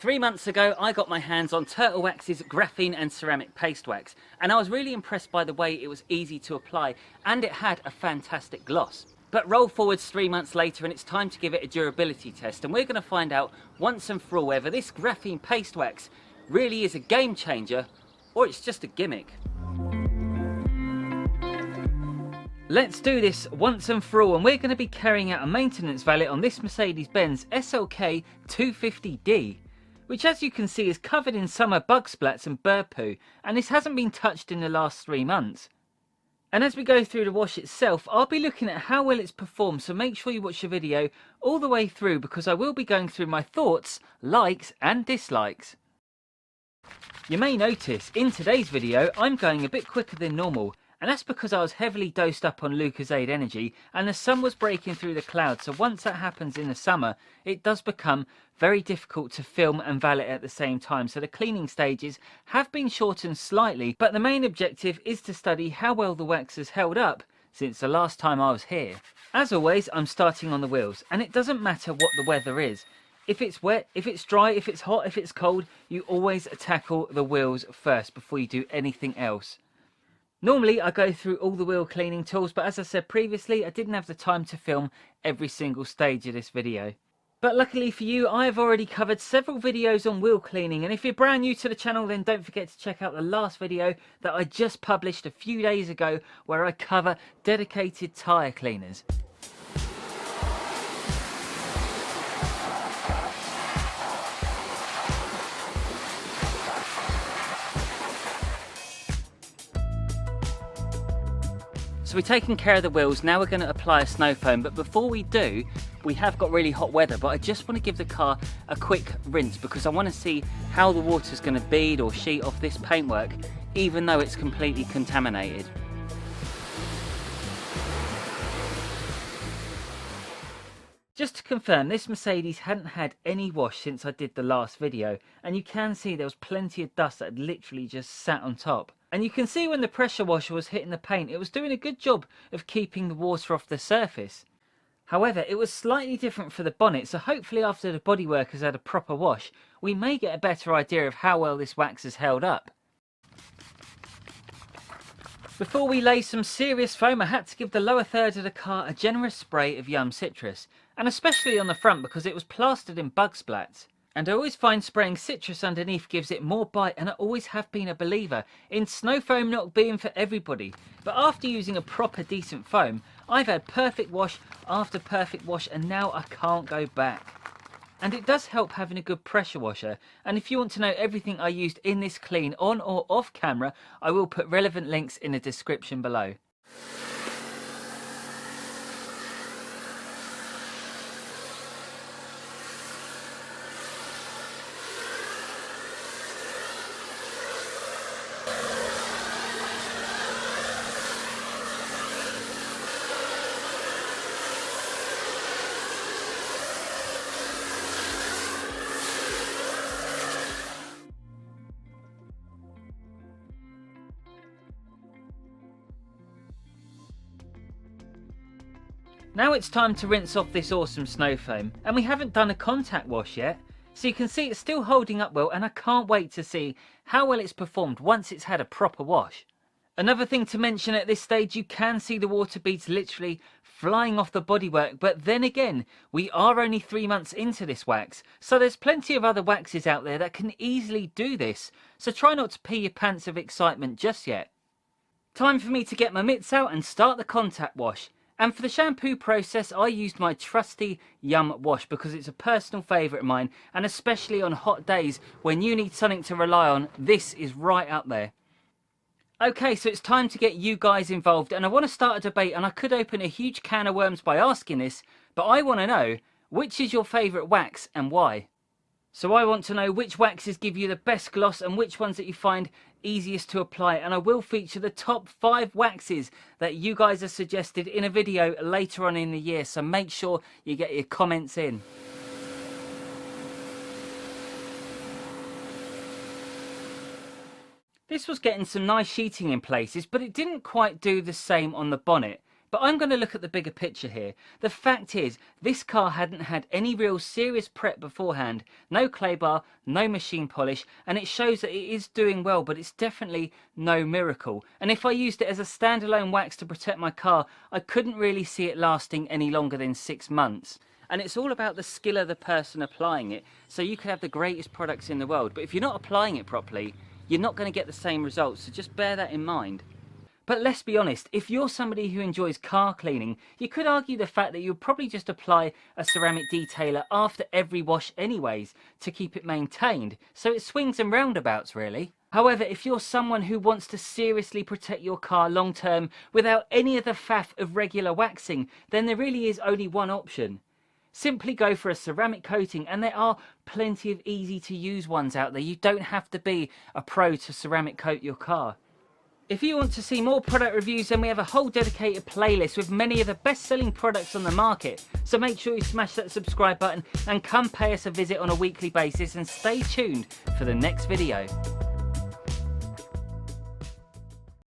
3 months ago, I got my hands on Turtle Wax's graphene and ceramic paste wax, and I was really impressed by the way it was easy to apply, and it had a fantastic gloss. But roll forwards 3 months later and it's time to give it a durability test, and we're going to find out once and for all whether this graphene paste wax really is a game changer or it's just a gimmick. Let's do this once and for all, and we're going to be carrying out a maintenance valet on this Mercedes SLK 250D. Which, as you can see, is covered in summer bug splats and bird poo, and this hasn't been touched in the last 3 months. And as we go through the wash itself, I'll be looking at how well it's performed, so make sure you watch the video all the way through because I will be going through my thoughts, likes and dislikes. You may notice in today's video I'm going a bit quicker than normal, and that's because I was heavily dosed up on Lucozade Energy and the sun was breaking through the clouds, so once that happens in the summer it does become very difficult to film and valet at the same time, so the cleaning stages have been shortened slightly, but the main objective is to study how well the wax has held up since the last time I was here. As always, I'm starting on the wheels, and it doesn't matter what the weather is. If it's wet, if it's dry, if it's hot, if it's cold, you always tackle the wheels first before you do anything else. Normally I go through all the wheel cleaning tools, but as I said previously, I didn't have the time to film every single stage of this video. But luckily for you, I have already covered several videos on wheel cleaning, and if you're brand new to the channel, then don't forget to check out the last video that I just published a few days ago where I cover dedicated tyre cleaners. So we've taken care of the wheels, now we're going to apply a snow foam, but before we do, we have got really hot weather, but I just want to give the car a quick rinse because I want to see how the water's going to bead or sheet off this paintwork, even though it's completely contaminated. Just to confirm, this Mercedes hadn't had any wash since I did the last video, and you can see there was plenty of dust that had literally just sat on top. And you can see when the pressure washer was hitting the paint, it was doing a good job of keeping the water off the surface. However, it was slightly different for the bonnet, so hopefully after the bodywork has had a proper wash, we may get a better idea of how well this wax has held up. Before we lay some serious foam, I had to give the lower third of the car a generous spray of Yum Citrus, and especially on the front because it was plastered in bug splats. And I always find spraying citrus underneath gives it more bite, and I always have been a believer in snow foam not being for everybody. But after using a proper decent foam, I've had perfect wash after perfect wash, and now I can't go back. And it does help having a good pressure washer, and if you want to know everything I used in this clean on or off camera, I will put relevant links in the description below. Now it's time to rinse off this awesome snow foam, and we haven't done a contact wash yet, so you can see it's still holding up well, and I can't wait to see how well it's performed once it's had a proper wash. Another thing to mention at this stage, you can see the water beads literally flying off the bodywork, but then again, we are only 3 months into this wax, so there's plenty of other waxes out there that can easily do this, so try not to pee your pants of excitement just yet. Time for me to get my mitts out and start the contact wash. And for the shampoo process, I used my trusty Yum wash because it's a personal favourite of mine, and especially on hot days when you need something to rely on, this is right up there. Okay, so it's time to get you guys involved, and I want to start a debate, and I could open a huge can of worms by asking this, but I want to know, which is your favourite wax and why? So I want to know which waxes give you the best gloss and which ones that you find easiest to apply, and I will feature the top 5 waxes that you guys have suggested in a video later on in the year, so make sure you get your comments in. This was getting some nice sheeting in places, but it didn't quite do the same on the bonnet. But I'm going to look at the bigger picture here. The fact is, this car hadn't had any real serious prep beforehand, no clay bar, no machine polish, and it shows that it is doing well, but it's definitely no miracle. And if I used it as a standalone wax to protect my car, I couldn't really see it lasting any longer than 6 months. And it's all about the skill of the person applying it. So you could have the greatest products in the world, but if you're not applying it properly, you're not going to get the same results, so just bear that in mind. But let's be honest, if you're somebody who enjoys car cleaning, you could argue the fact that you'll probably just apply a ceramic detailer after every wash anyways to keep it maintained. So it swings and roundabouts really. However, if you're someone who wants to seriously protect your car long term without any of the faff of regular waxing, then there really is only one option. Simply go for a ceramic coating, and there are plenty of easy to use ones out there. You don't have to be a pro to ceramic coat your car. If you want to see more product reviews, then we have a whole dedicated playlist with many of the best-selling products on the market. So make sure you smash that subscribe button and come pay us a visit on a weekly basis, and stay tuned for the next video.